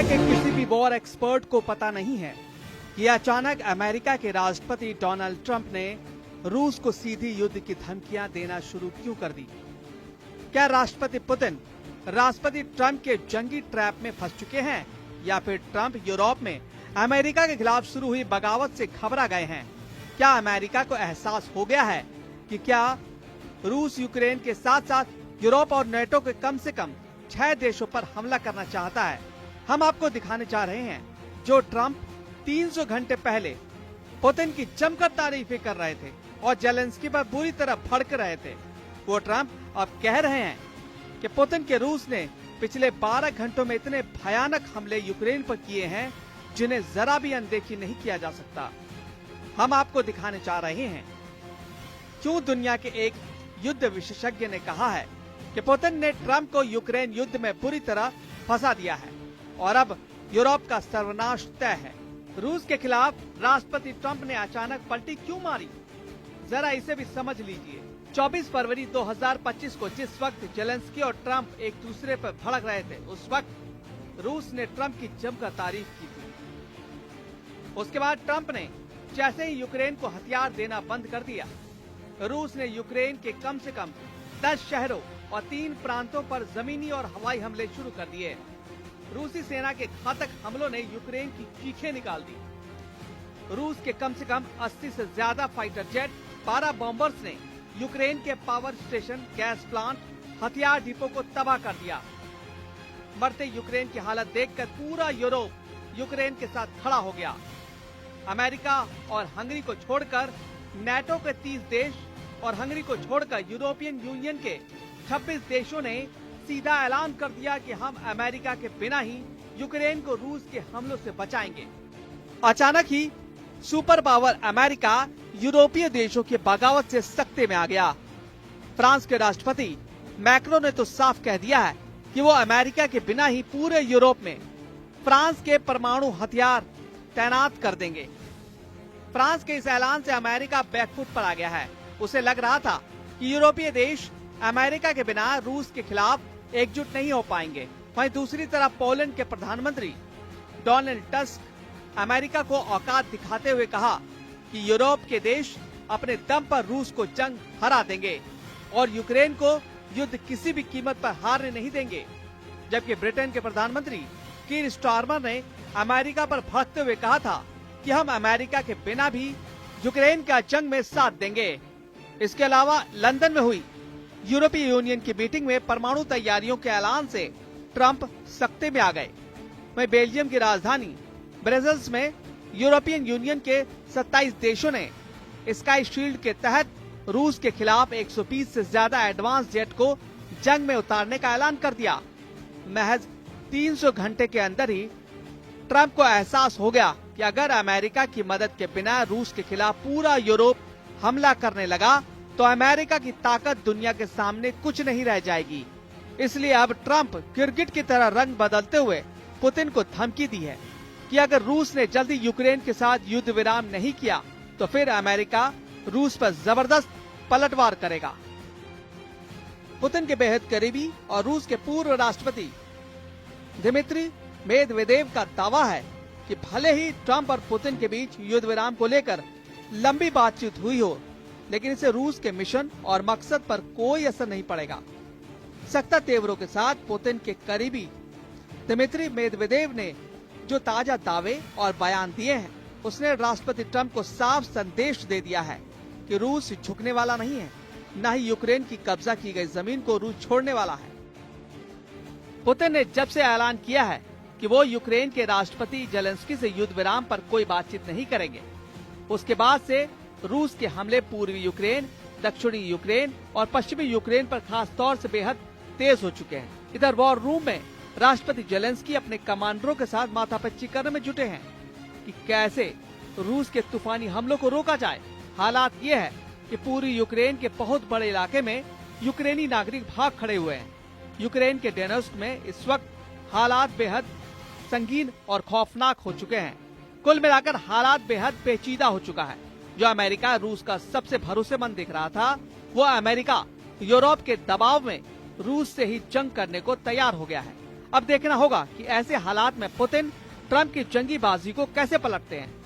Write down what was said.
के किसी भी वॉर एक्सपर्ट को पता नहीं है कि अचानक अमेरिका के राष्ट्रपति डोनाल्ड ट्रंप ने रूस को सीधी युद्ध की धमकियां देना शुरू क्यों कर दी। क्या राष्ट्रपति पुतिन राष्ट्रपति ट्रंप के जंगी ट्रैप में फंस चुके हैं या फिर ट्रंप यूरोप में अमेरिका के खिलाफ शुरू हुई बगावत से घबरा गए हैं। क्या अमेरिका को एहसास हो गया है कि क्या रूस यूक्रेन के साथ साथ यूरोप और नेटो के कम से कम 6 देशों पर हमला करना चाहता है। हम आपको दिखाने जा रहे हैं जो ट्रंप 300 घंटे पहले पुतिन की जमकर तारीफें कर रहे थे और जेलेंस्की पर बुरी तरह भड़क रहे थे। वो ट्रंप अब कह रहे हैं कि पुतिन के रूस ने पिछले 12 घंटों में इतने भयानक हमले यूक्रेन पर किए हैं जिन्हें जरा भी अनदेखी नहीं किया जा सकता। हम आपको दिखाने जा रहे हैं क्यों दुनिया के एक युद्ध विशेषज्ञ ने कहा है कि पुतिन ने ट्रंप को यूक्रेन युद्ध में बुरी तरह फंसा दिया है और अब यूरोप का सर्वनाश तय है। रूस के खिलाफ राष्ट्रपति ट्रंप ने अचानक पलटी क्यों मारी, जरा इसे भी समझ लीजिए। 24 फरवरी 2025 को जिस वक्त जेलेंस्की और ट्रंप एक दूसरे पर भड़क रहे थे, उस वक्त रूस ने ट्रंप की जमकर तारीफ की थी। उसके बाद ट्रंप ने जैसे ही यूक्रेन को हथियार देना बंद कर दिया, रूस ने यूक्रेन के कम से कम 10 शहरों और 3 प्रांतों पर जमीनी और हवाई हमले शुरू कर दिए। रूसी सेना के घातक हमलों ने यूक्रेन की चीखें निकाल दी। रूस के कम से कम 80 से ज्यादा फाइटर जेट, 12 बॉम्बर्स ने यूक्रेन के पावर स्टेशन, गैस प्लांट, हथियार डिपो को तबाह कर दिया। मरते यूक्रेन की हालत देखकर पूरा यूरोप यूक्रेन के साथ खड़ा हो गया। अमेरिका और हंगरी को छोड़कर नेटो के 30 देश और हंगरी को छोड़कर यूरोपियन यूनियन के 26 देशों ने सीधा ऐलान कर दिया कि हम अमेरिका के बिना ही यूक्रेन को रूस के हमलों से बचाएंगे। अचानक ही सुपर पावर अमेरिका यूरोपीय देशों की बगावत से सख्ते में आ गया। फ्रांस के राष्ट्रपति मैक्रो ने तो साफ कह दिया है कि वो अमेरिका के बिना ही पूरे यूरोप में फ्रांस के परमाणु हथियार तैनात कर देंगे। फ्रांस के इस ऐलान से अमेरिका बैकफुट पर आ गया है। उसे लग रहा था कि यूरोपीय देश अमेरिका के बिना रूस के खिलाफ एकजुट नहीं हो पाएंगे। वहीं दूसरी तरफ पोलैंड के प्रधानमंत्री डोनाल्ड टस्क अमेरिका को औकात दिखाते हुए कहा कि यूरोप के देश अपने दम पर रूस को जंग हरा देंगे और यूक्रेन को युद्ध किसी भी कीमत पर हारने नहीं देंगे। जबकि ब्रिटेन के प्रधानमंत्री कीर स्टारमर ने अमेरिका पर भड़कते हुए कहा था कि हम अमेरिका के बिना भी यूक्रेन का जंग में साथ देंगे। इसके अलावा लंदन में हुई यूरोपीय यूनियन की मीटिंग में परमाणु तैयारियों के ऐलान से ट्रंप सख्ते में आ गए। वहीं बेल्जियम की राजधानी ब्रसेल्स में यूरोपियन यूनियन के 27 देशों ने स्काई शील्ड के तहत रूस के खिलाफ 120 से ज्यादा एडवांस जेट को जंग में उतारने का ऐलान कर दिया। महज 300 घंटे के अंदर ही ट्रंप को एहसास हो गया कि अगर अमेरिका की मदद के बिना रूस के खिलाफ पूरा यूरोप हमला करने लगा तो अमेरिका की ताकत दुनिया के सामने कुछ नहीं रह जाएगी। इसलिए अब ट्रंप गिरगिट की तरह रंग बदलते हुए पुतिन को धमकी दी है कि अगर रूस ने जल्दी यूक्रेन के साथ युद्ध विराम नहीं किया तो फिर अमेरिका रूस पर जबरदस्त पलटवार करेगा। पुतिन के बेहद करीबी और रूस के पूर्व राष्ट्रपति दिमित्री मेदवेदेव का दावा है कि भले ही ट्रंप और पुतिन के बीच युद्ध विराम को लेकर लंबी बातचीत हुई हो, लेकिन इसे रूस के मिशन और मकसद पर कोई असर नहीं पड़ेगा। सत्ता तेवरों के साथ पुतिन के करीबी दिमित्री मेदवेदेव ने जो ताजा दावे और बयान दिए हैं, उसने राष्ट्रपति ट्रंप को साफ संदेश दे दिया है कि रूस झुकने वाला नहीं है, न ही यूक्रेन की कब्जा की गई जमीन को रूस छोड़ने वाला है। पुतिन ने जब से ऐलान किया है कि वो यूक्रेन के राष्ट्रपति जेलेंस्की से युद्ध विराम पर कोई बातचीत नहीं करेंगे, उसके बाद से रूस के हमले पूर्वी यूक्रेन, दक्षिणी यूक्रेन और पश्चिमी यूक्रेन पर खास तौर से बेहद तेज हो चुके हैं। इधर वॉर रूम में राष्ट्रपति जेलेंस्की अपने कमांडरों के साथ माथापच्ची करने में जुटे हैं कि कैसे रूस के तूफानी हमलों को रोका जाए। हालात ये है कि पूरी यूक्रेन के बहुत बड़े इलाके में यूक्रेनी नागरिक भाग खड़े हुए हैं। यूक्रेन के डोनेत्स्क में इस वक्त हालात बेहद संगीन और खौफनाक हो चुके हैं। कुल मिलाकर हालात बेहद पेचीदा हो चुका है। जो अमेरिका रूस का सबसे भरोसेमंद दिख रहा था, वो अमेरिका यूरोप के दबाव में रूस से ही जंग करने को तैयार हो गया है। अब देखना होगा कि ऐसे हालात में पुतिन ट्रंप की जंगीबाजी को कैसे पलटते हैं।